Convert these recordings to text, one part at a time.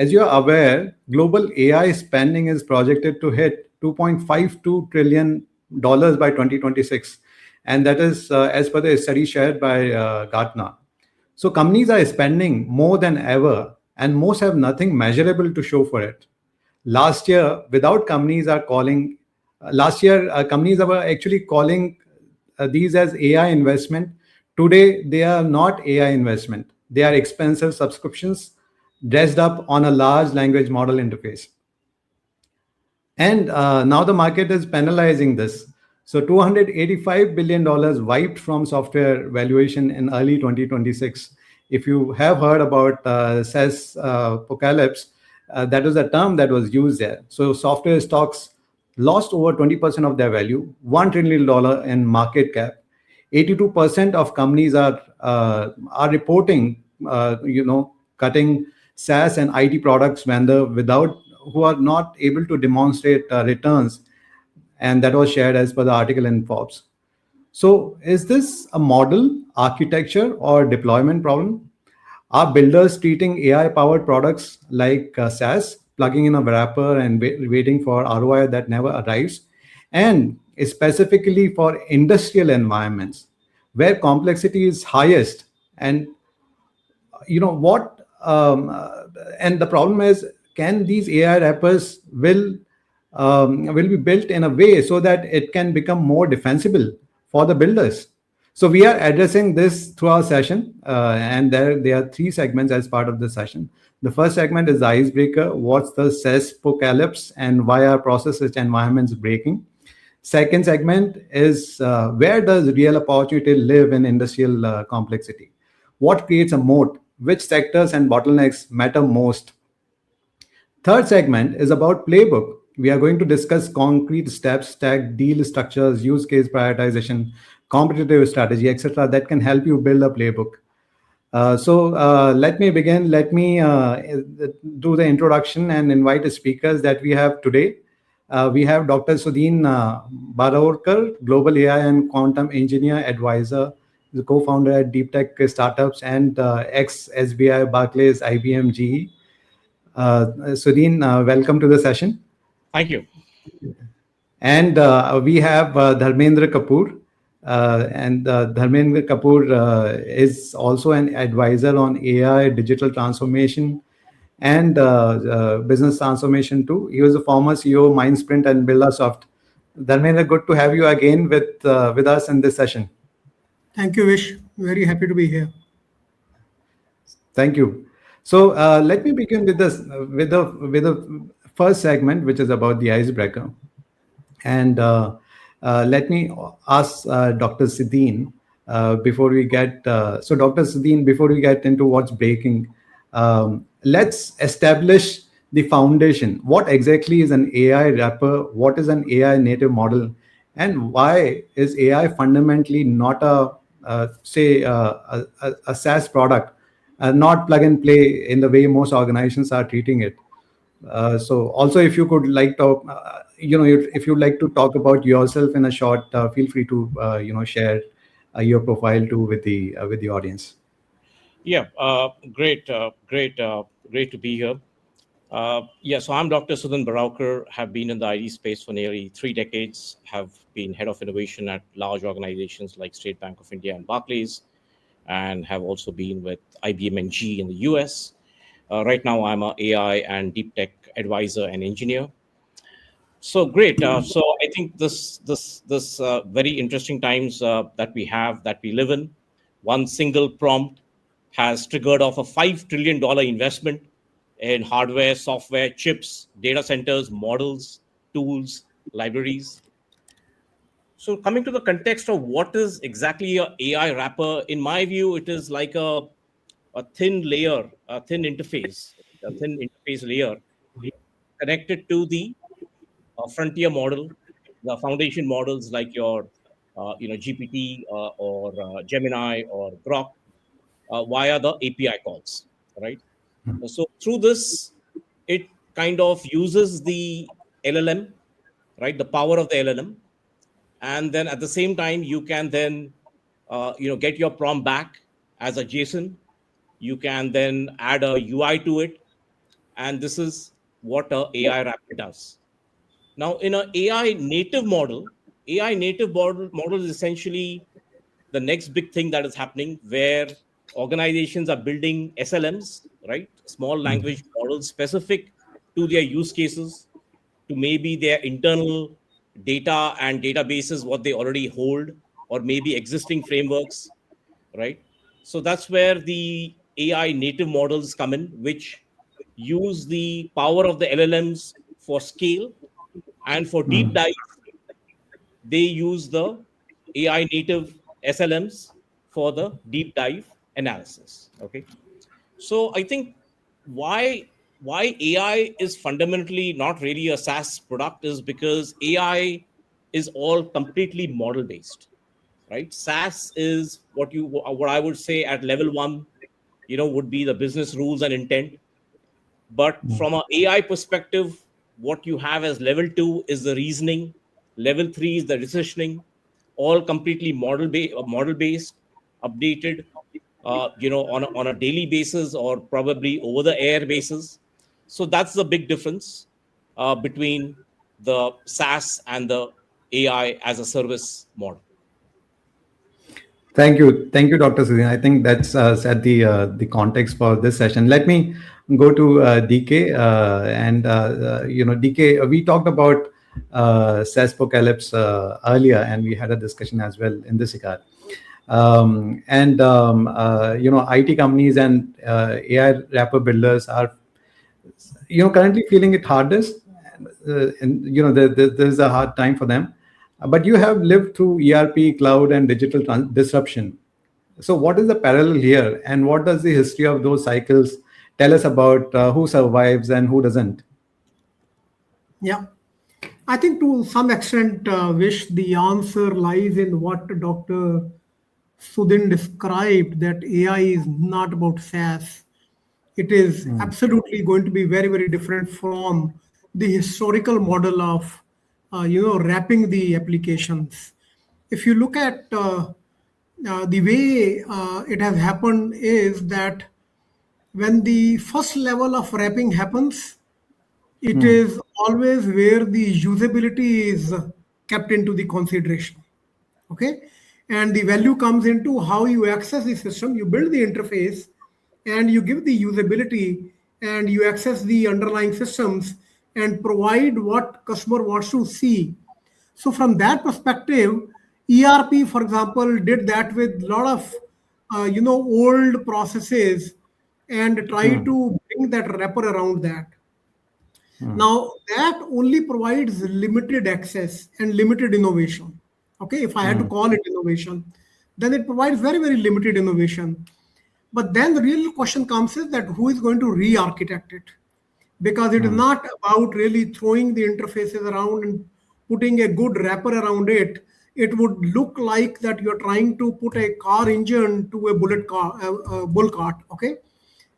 as you're aware, global AI spending is projected to hit $2.52 trillion by 2026. And that is as per the study shared by Gartner. So companies are spending more than ever, and most have nothing measurable to show for it. Last year, without companies are calling, last year, companies were actually calling these as AI investment. Today, they are not AI investment. They are expensive subscriptions dressed up on a large language model interface. And now the market is penalizing this. So $285 billion wiped from software valuation in early 2026. If you have heard about SaaS Apocalypse, that was a term that was used there. So software stocks lost over 20% of their value, $1 trillion in market cap. 82% of companies are reporting, cutting SaaS and IT products vendor without who are not able to demonstrate returns, and that was shared as per the article in Forbes. So, is this a model, architecture, or deployment problem? Are builders treating AI-powered products like SaaS, plugging in a wrapper and waiting for ROI that never arrives? And specifically for industrial environments where complexity is highest, and what and the problem is, can these AI wrappers will be built in a way so that it can become more defensible for the builders? So we are addressing this through our session, and there are three segments as part of the session. The first segment is the icebreaker: what's the SaaS apocalypse and why are process-rich environments breaking? Second segment is where does real opportunity live in industrial complexity? What creates a moat? Which sectors and bottlenecks matter most? Third segment is about playbook. We are going to discuss concrete steps, stack deal structures, use case prioritization, competitive strategy, etc., that can help you build a playbook. So let me begin. Let me do the introduction and invite the speakers that we have today. We have Dr. Sudin Baraokar, Global AI and Quantum Engineer Advisor, the co-founder at Deep Tech Startups and ex-SBI, Barclays, IBM, GE. Sudin, welcome to the session. Thank you. And we have Dharmendra Kapoor. And Dharmendra Kapoor is also an advisor on AI, digital transformation, and business transformation too. He was a former CEO of Mindsprint and Buildersoft. Dharmendra, good to have you again with us in this session. Thank you, Vish. Very happy to be here. Thank you. So let me begin with this with the first segment, which is about the icebreaker. And let me ask Dr. Sudin before we get so Dr. Sudin, before we get into what's breaking, let's establish the foundation. What exactly is an AI wrapper? What is an AI native model? And why is AI fundamentally not a SaaS product, not plug and play in the way most organizations are treating it? So also, if you could like to, if you'd like to talk about yourself in a short, feel free to share your profile too with the audience. Yeah, great to be here. So I'm Dr. Sudin Baraokar, have been in the IT space for nearly 3 decades, have been head of innovation at large organizations like State Bank of India and Barclays, and have also been with IBM and GE in the US. Right now, I'm an AI and deep tech advisor and engineer. So great. So I think this very interesting times that we live in. One single prompt has triggered off a $5 trillion investment in hardware, software, chips, data centers, models, tools, libraries. So coming to the context of what is exactly a AI wrapper, in my view, it is like a thin layer, a thin interface layer connected to the frontier model, the foundation models like your GPT or Gemini or Grok via the API calls, right? So through this, it kind of uses the LLM, right? The power of the LLM, and then at the same time, you can then get your prompt back as a JSON. You can then add a UI to it, and this is what a AI wrapper does. Now, in an AI native model is essentially the next big thing that is happening, where organizations are building SLMs, right? Small language models specific to their use cases, to maybe their internal data and databases, what they already hold, or maybe existing frameworks, right? So that's where the AI native models come in, which use the power of the LLMs for scale, and for deep dive, they use the AI native SLMs for the deep dive analysis. Okay. So I think why AI is fundamentally not really a SaaS product is because AI is all completely model based, right? SaaS is what I would say at level one, would be the business rules and intent. But from an AI perspective, what you have as level two is the reasoning, level three is the decisioning, all completely model based, updated, on a daily basis or probably over the air basis. So that's the big difference between the SaaS and the AI as a service model. Thank you, Dr. Sudin. I think that's set the context for this session. Let me go to DK, and DK. We talked about SaaS Apocalypse earlier, and we had a discussion as well in this regard. IT companies and AI wrapper builders are currently feeling it hardest, and there's a hard time for them. But you have lived through ERP, cloud, and digital disruption. So, what is the parallel here, and what does the history of those cycles tell us about who survives and who doesn't? Yeah, I think to some extent, Wish, the answer lies in what Dr. Sudin described, that AI is not about SaaS. It is absolutely going to be very, very different from the historical model of, wrapping the applications. If you look at the way it has happened is that when the first level of wrapping happens, it is always where the usability is kept into the consideration. Okay, and the value comes into how you access the system. You build the interface and you give the usability, and you access the underlying systems and provide what customer wants to see. So from that perspective, ERP, for example, did that with a lot of old processes and try to bring that wrapper around that. Now, that only provides limited access and limited innovation. Okay, if I had to call it innovation, then it provides very, very limited innovation. But then the real question comes is that who is going to re-architect it? Because it is not about really throwing the interfaces around and putting a good wrapper around it. It would look like that you're trying to put a car engine to a bull cart. Okay,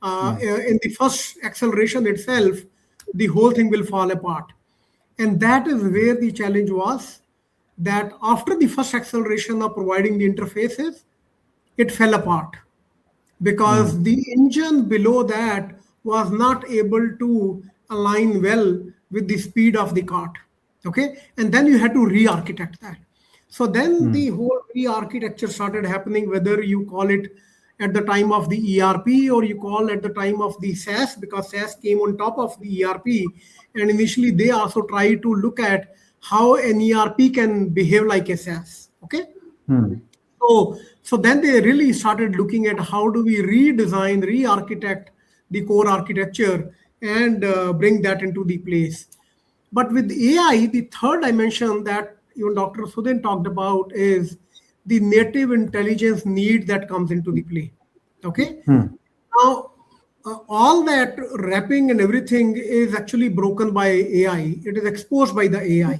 in the first acceleration itself, the whole thing will fall apart. And that is where the challenge was, that after the first acceleration of providing the interfaces, it fell apart because the engine below that was not able to align well with the speed of the cart. Okay, and then you had to re-architect that. So then the whole re-architecture started happening, whether you call it at the time of the ERP or you call at the time of the SaaS, because SaaS came on top of the ERP. And initially they also tried to look at how an ERP can behave like a SaaS. Okay. So then they really started looking at how do we redesign, re-architect the core architecture and bring that into the place. But with AI, the third dimension that even Dr. Sudin talked about is the native intelligence need that comes into the play. Okay. Now, all that wrapping and everything is actually broken by AI. It is exposed by the AI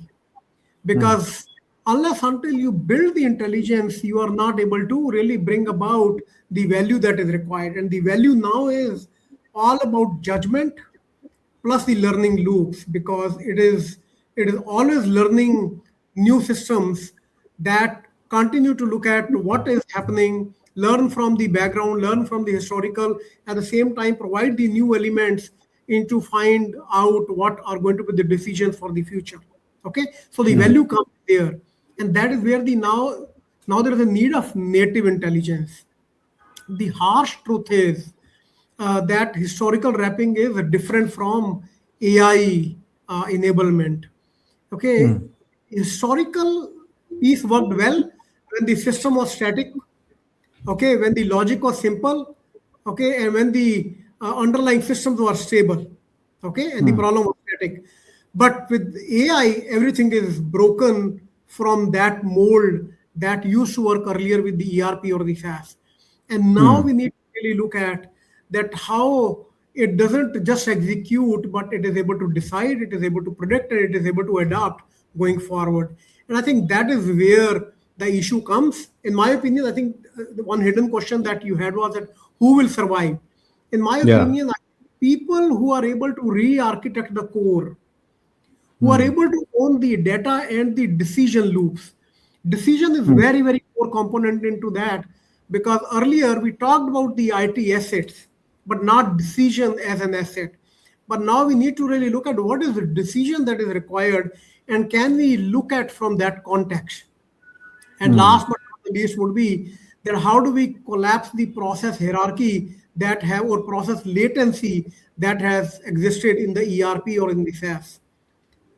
because unless until you build the intelligence, you are not able to really bring about the value that is required. And the value now is all about judgment plus the learning loops, because it is always learning new systems that continue to look at what is happening, learn from the background, learn from the historical, at the same time provide the new elements into find out what are going to be the decisions for the future. Okay, so the value comes there, and that is where the now there is a need of native intelligence. The harsh truth is that historical wrapping is different from AI enablement. Okay, historical piece worked well when the system was static. Okay, when the logic was simple. Okay, and when the underlying systems were stable. Okay, and the problem was static. But with AI, everything is broken from that mold that used to work earlier with the ERP or the SaaS. And now we need to really look at that how it doesn't just execute, but it is able to decide, it is able to predict, and it is able to adapt going forward. And I think that is where the issue comes. In my opinion, I think the one hidden question that you had was that who will survive? In my Yeah. opinion, people who are able to re-architect the core, who are able to own the data and the decision loops. Decision is very, very core component into that, because earlier we talked about the IT assets, but not decision as an asset. But now we need to really look at what is the decision that is required, and can we look at from that context. And last but not the least would be that how do we collapse the process hierarchy that have, or process latency that has existed in the ERP or in the SaaS.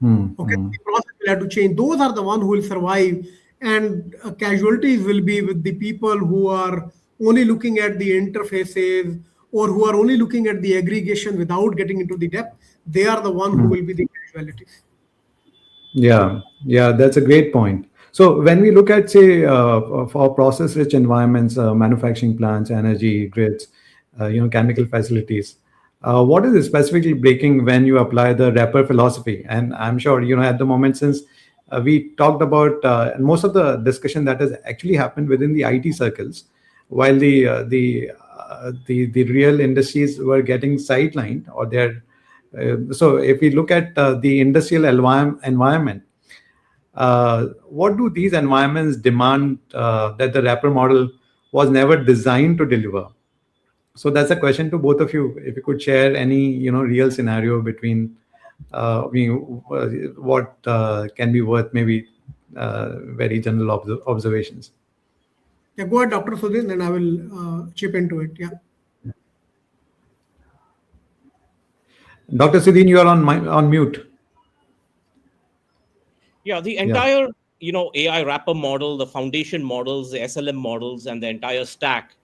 Okay, the process will have to change. Those are the ones who will survive, and casualties will be with the people who are only looking at the interfaces, or who are only looking at the aggregation without getting into the depth. They are the one who will be the casualties. Yeah, that's a great point. So when we look at, say, for process-rich environments, manufacturing plants, energy grids, chemical facilities, what is specifically breaking when you apply the wrapper philosophy? And I'm sure, at the moment, since we talked about most of the discussion that has actually happened within the IT circles, while the real industries were getting sidelined, or they're so if we look at the industrial environment, what do these environments demand that the wrapper model was never designed to deliver? So that's a question to both of you. If you could share any real scenario between what can be worth maybe very general observations. Yeah, go ahead, Dr. Sudin, and I will chip into it. Yeah. Dr. Sudin, you are on mute. Yeah, the Yeah. entire, AI wrapper model, the foundation models, the SLM models, and the entire stack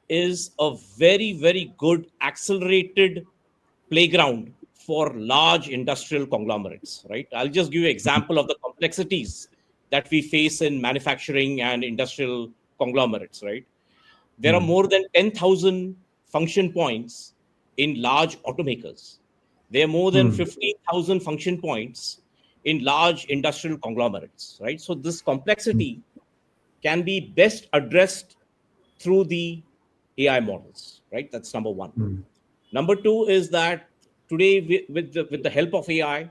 is a very, very good accelerated playground for large industrial conglomerates, right? I'll just give you an example of the complexities that we face in manufacturing and industrial conglomerates, right? There are more than 10,000 function points in large automakers. There are more than 15,000 function points in large industrial conglomerates, right? So this complexity can be best addressed through the AI models, right? That's number one. Number two is that today, with the help of AI,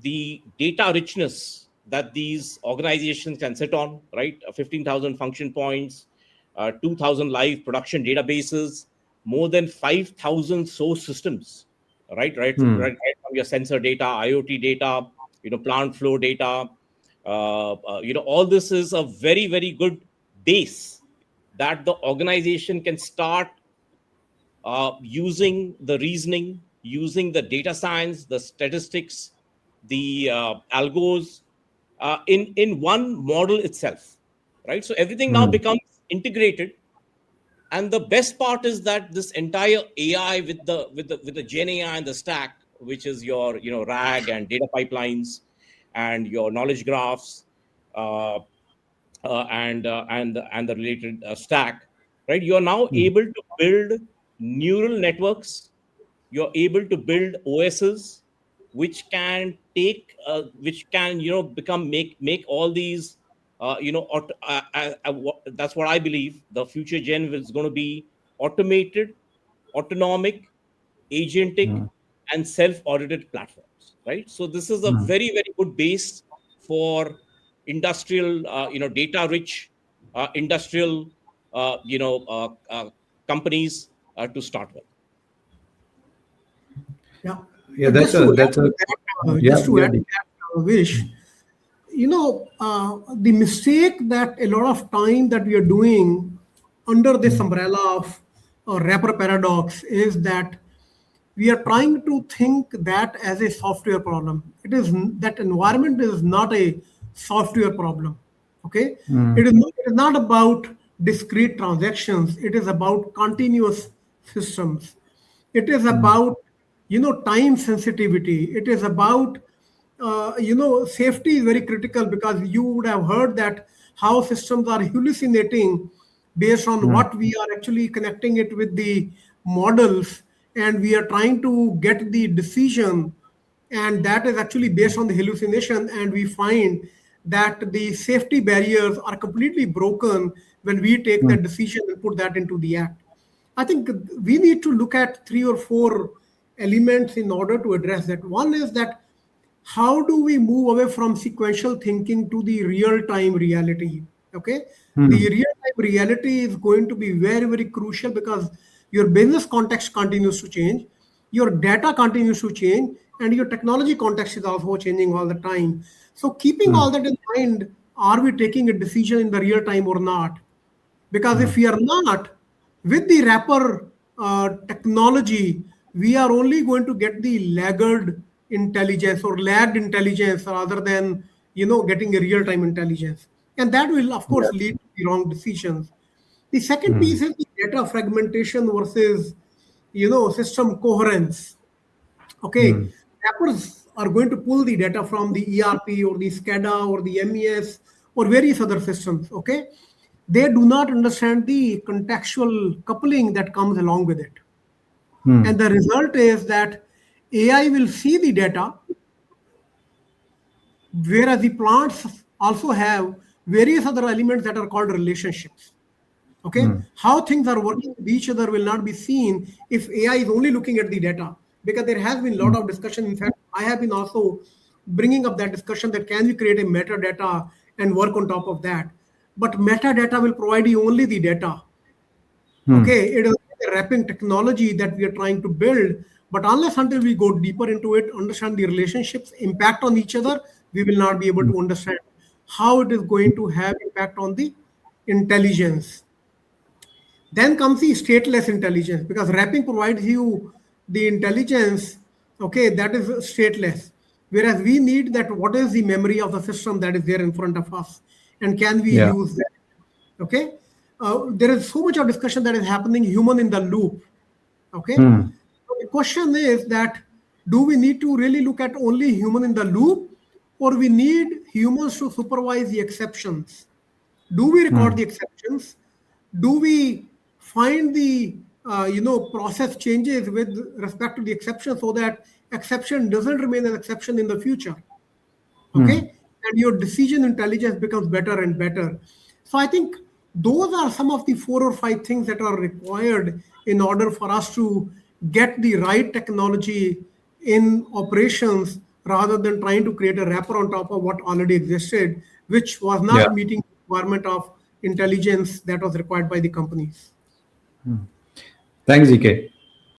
the data richness that these organizations can sit on, right? 15,000 function points, 2,000 live production databases, more than 5,000 source systems, right from your sensor data, IoT data, plant flow data. All this is a very, very good base that the organization can start using the reasoning, using the data science, the statistics, the algos in one model itself, right? So everything now becomes integrated, and the best part is that this entire AI with the Gen AI and the stack, which is your RAG and data pipelines and your knowledge graphs, uh, and the related stack, right? You are now able to build neural networks. You're able to build OSs, which which can become make all these that's what I believe the future gen is going to be: automated, autonomic, agentic, and self-audited platforms, right? So this is a very, very good base for industrial, data rich industrial uh, you know uh, uh, companies to start with. Yeah, that's a Just to add to that, Vish, the mistake that a lot of time that we are doing under this umbrella of wrapper paradox is that we are trying to think that as a software problem. That environment is not a software problem. Okay, it is not about discrete transactions. It is about continuous systems. It is about time sensitivity. It is about safety is very critical, because you would have heard that how systems are hallucinating based on what we are actually connecting it with the models, and we are trying to get the decision, and that is actually based on the hallucination, and we find that the safety barriers are completely broken when we take that decision and put that into the act. I think we need to look at 3 or 4 elements in order to address that. One is that how do we move away from sequential thinking to the real-time reality? Okay, the real-time reality is going to be very, very crucial, because your business context continues to change, your data continues to change, and your technology context is also changing all the time. So keeping all that in mind, are we taking a decision in the real time or not? Because if we are not, with the wrapper technology, we are only going to get the laggard intelligence or lagged intelligence rather than getting a real-time intelligence. And that will, of course, lead to the wrong decisions. The second piece is the data fragmentation versus system coherence. Okay, wrappers are going to pull the data from the ERP or the SCADA or the MES or various other systems. Okay, they do not understand the contextual coupling that comes along with it. And the result is that AI will see the data, whereas the plants also have various other elements that are called relationships. Okay, how things are working with each other will not be seen if AI is only looking at the data, because there has been a lot of discussion. In fact, I have been also bringing up that discussion that can we create a metadata and work on top of that. But metadata will provide you only the data. Okay, it is a wrapping technology that we are trying to build, but unless until we go deeper into it, understand the relationships, impact on each other, we will not be able to understand how it is going to have impact on the intelligence. Then comes the stateless intelligence, because wrapping provides you the intelligence, okay, that is stateless. Whereas we need that, what is the memory of the system that is there in front of us, and can we use that? Okay, there is so much of discussion that is happening, human in the loop. Okay, so the question is that, do we need to really look at only human in the loop, or we need humans to supervise the exceptions? Do we record the exceptions? Do we find the process changes with respect to the exception, so that exception doesn't remain an exception in the future? Okay, and your decision intelligence becomes better and better. So I think those are some of the 4 or 5 things that are required in order for us to get the right technology in operations, rather than trying to create a wrapper on top of what already existed, which was not meeting the requirement of intelligence that was required by the companies. Thanks, EK.